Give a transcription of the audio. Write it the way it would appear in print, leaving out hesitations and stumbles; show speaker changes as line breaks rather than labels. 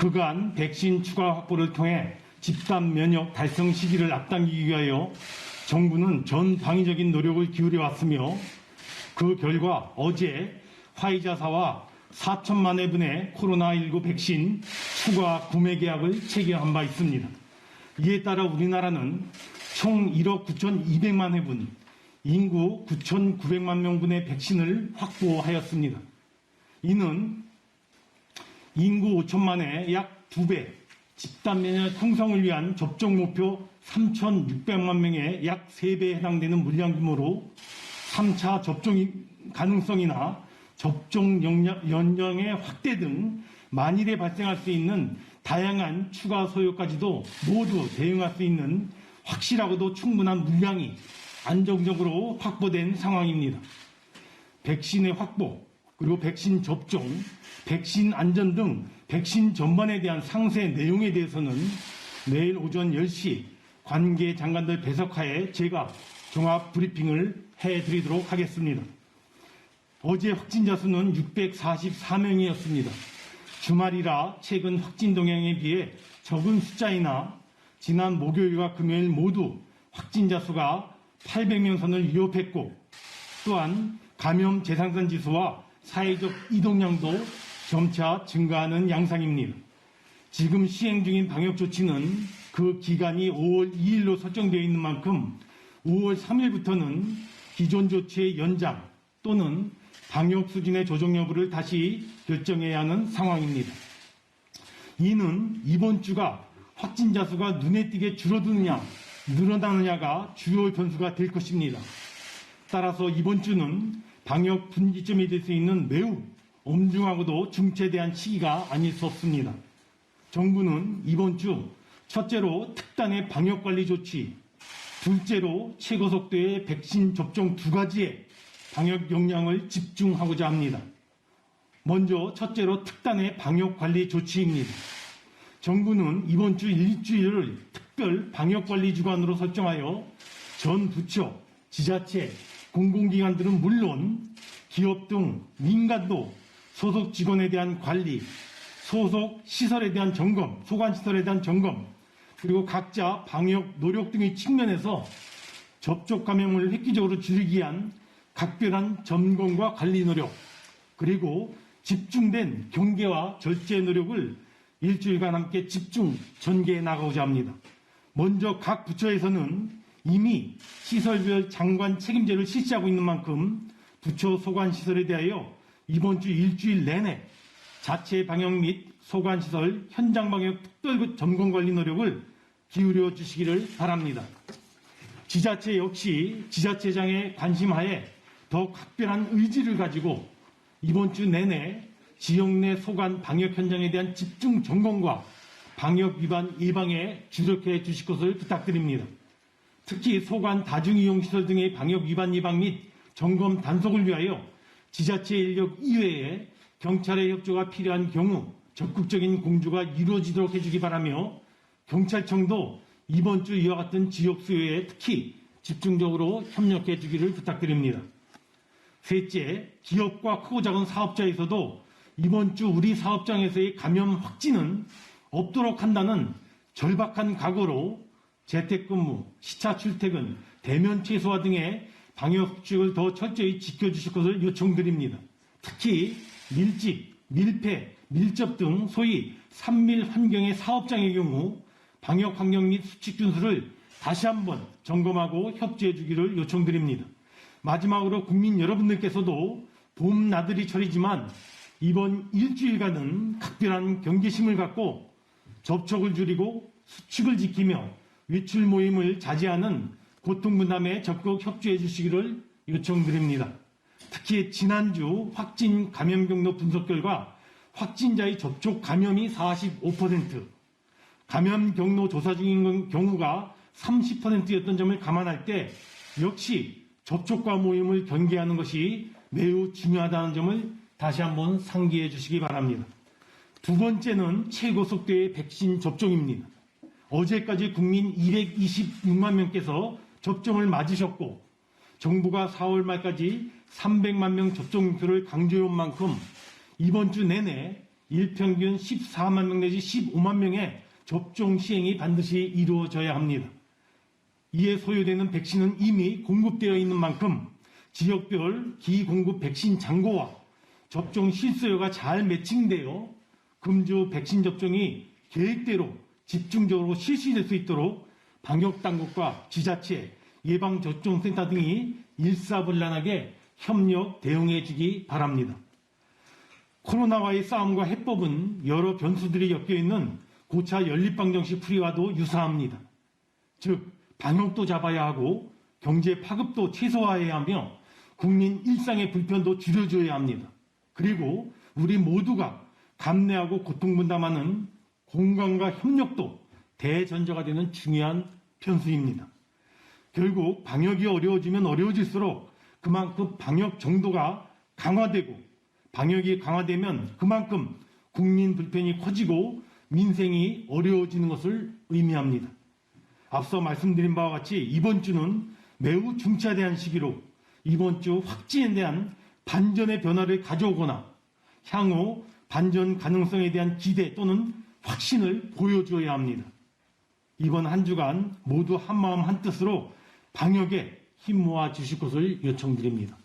그간 백신 추가 확보를 통해 집단 면역 달성 시기를 앞당기기 위하여 정부는 전 방위적인 노력을 기울여 왔으며 그 결과 어제 화이자사와 4천만 회분의 코로나19 백신 추가 구매 계약을 체결한 바 있습니다. 이에 따라 우리나라는 총 1억 9,200만 회분, 인구 9,900만 명분의 백신을 확보하였습니다. 이는 인구 5천만의 약 2배, 집단 면역 형성을 위한 접종 목표 3,600만 명의 약 3배에 해당되는 물량 규모로 3차 접종 가능성이나 접종 연령의 확대 등 만일에 발생할 수 있는 다양한 추가 소요까지도 모두 대응할 수 있는 확실하고도 충분한 물량이 안정적으로 확보된 상황입니다. 백신의 확보, 그리고 백신 접종, 백신 안전 등 백신 전반에 대한 상세 내용에 대해서는 내일 오전 10시 관계 장관들 배석하에 제가 종합 브리핑을 해드리도록 하겠습니다. 어제 확진자 수는 644명이었습니다. 주말이라 최근 확진 동향에 비해 적은 숫자이나 지난 목요일과 금요일 모두 확진자 수가 800명 선을 위협했고 또한 감염 재상선 지수와 사회적 이동량도 점차 증가하는 양상입니다. 지금 시행 중인 방역 조치는 그 기간이 5월 2일로 설정되어 있는 만큼 5월 3일부터는 기존 조치의 연장 또는 방역 수준의 조정 여부를 다시 결정해야 하는 상황입니다. 이는 이번 주가 확진자 수가 눈에 띄게 줄어드느냐 늘어나느냐가 주요 변수가 될 것입니다. 따라서 이번 주는 방역 분기점이 될 수 있는 매우 엄중하고도 중체대한 시기가 아닐 수 없습니다. 정부는 이번 주 첫째로 특단의 방역관리 조치, 둘째로 최고 속도의 백신 접종 두 가지의 방역 역량을 집중하고자 합니다. 먼저 첫째로 특단의 방역관리 조치입니다. 정부는 이번 주 일주일을 특별 방역관리 주간으로 설정하여 전 부처, 지자체, 공공기관들은 물론 기업 등 민간도 소속 직원에 대한 관리, 소속 시설에 대한 점검, 소관시설에 대한 점검, 그리고 각자 방역 노력 등의 측면에서 접촉 감염을 획기적으로 줄이기 위한 각별한 점검과 관리 노력, 그리고 집중된 경계와 절제 노력을 일주일간 함께 집중 전개해 나가고자 합니다. 먼저 각 부처에서는 이미 시설별 장관 책임제를 실시하고 있는 만큼 부처 소관시설에 대하여 이번 주 일주일 내내 자체 방역 및 소관시설 현장 방역 특별 점검 관리 노력을 기울여 주시기를 바랍니다. 지자체 역시 지자체장의 관심하에 더 각별한 의지를 가지고 이번 주 내내 지역 내 소관 방역 현장에 대한 집중 점검과 방역 위반 예방에 주력해 주실 것을 부탁드립니다. 특히 소관 다중이용시설 등의 방역 위반 예방 및 점검 단속을 위하여 지자체 인력 이외에 경찰의 협조가 필요한 경우 적극적인 공조가 이루어지도록 해주기 바라며 경찰청도 이번 주 이와 같은 지역 수요에 특히 집중적으로 협력해 주기를 부탁드립니다. 셋째, 기업과 크고 작은 사업자에서도 이번 주 우리 사업장에서의 감염 확진은 없도록 한다는 절박한 각오로 재택근무, 시차 출퇴근, 대면 최소화 등의 방역 수칙을 더 철저히 지켜주실 것을 요청드립니다. 특히 밀집, 밀폐, 밀접 등 소위 산밀 환경의 사업장의 경우 방역 환경 및 수칙 준수를 다시 한번 점검하고 협조해 주기를 요청드립니다. 마지막으로 국민 여러분들께서도 봄 나들이 철이지만 이번 일주일간은 각별한 경계심을 갖고 접촉을 줄이고 수칙을 지키며 외출 모임을 자제하는 고통분담에 적극 협조해 주시기를 요청드립니다. 특히 지난주 확진 감염 경로 분석 결과 확진자의 접촉 감염이 45%, 감염 경로 조사 중인 경우가 30%였던 점을 감안할 때 역시 접촉과 모임을 경계하는 것이 매우 중요하다는 점을 다시 한번 상기해 주시기 바랍니다. 두 번째는 최고 속도의 백신 접종입니다. 어제까지 국민 226만 명께서 접종을 맞으셨고 정부가 4월 말까지 300만 명 접종 목표를 강조해온 만큼 이번 주 내내 일평균 14만 명 내지 15만 명의 접종 시행이 반드시 이루어져야 합니다. 이에 소요되는 백신은 이미 공급되어 있는 만큼 지역별 기공급 백신 잔고와 접종 실수요가 잘 매칭되어 금주 백신 접종이 계획대로 집중적으로 실시될 수 있도록 방역당국과 지자체, 예방접종센터 등이 일사불란하게 협력 대응해 주기 바랍니다. 코로나와의 싸움과 해법은 여러 변수들이 엮여있는 고차 연립방정식 풀이와도 유사합니다. 즉 방역도 잡아야 하고 경제 파급도 최소화해야 하며 국민 일상의 불편도 줄여줘야 합니다. 그리고 우리 모두가 감내하고 고통분담하는 공감과 협력도 대전제가 되는 중요한 변수입니다. 결국 방역이 어려워지면 어려워질수록 그만큼 방역 정도가 강화되고 방역이 강화되면 그만큼 국민 불편이 커지고 민생이 어려워지는 것을 의미합니다. 앞서 말씀드린 바와 같이 이번 주는 매우 중차대한 시기로 이번 주 확진에 대한 반전의 변화를 가져오거나 향후 반전 가능성에 대한 기대 또는 확신을 보여주어야 합니다. 이번 한 주간 모두 한마음 한뜻으로 방역에 힘 모아 주실 것을 요청드립니다.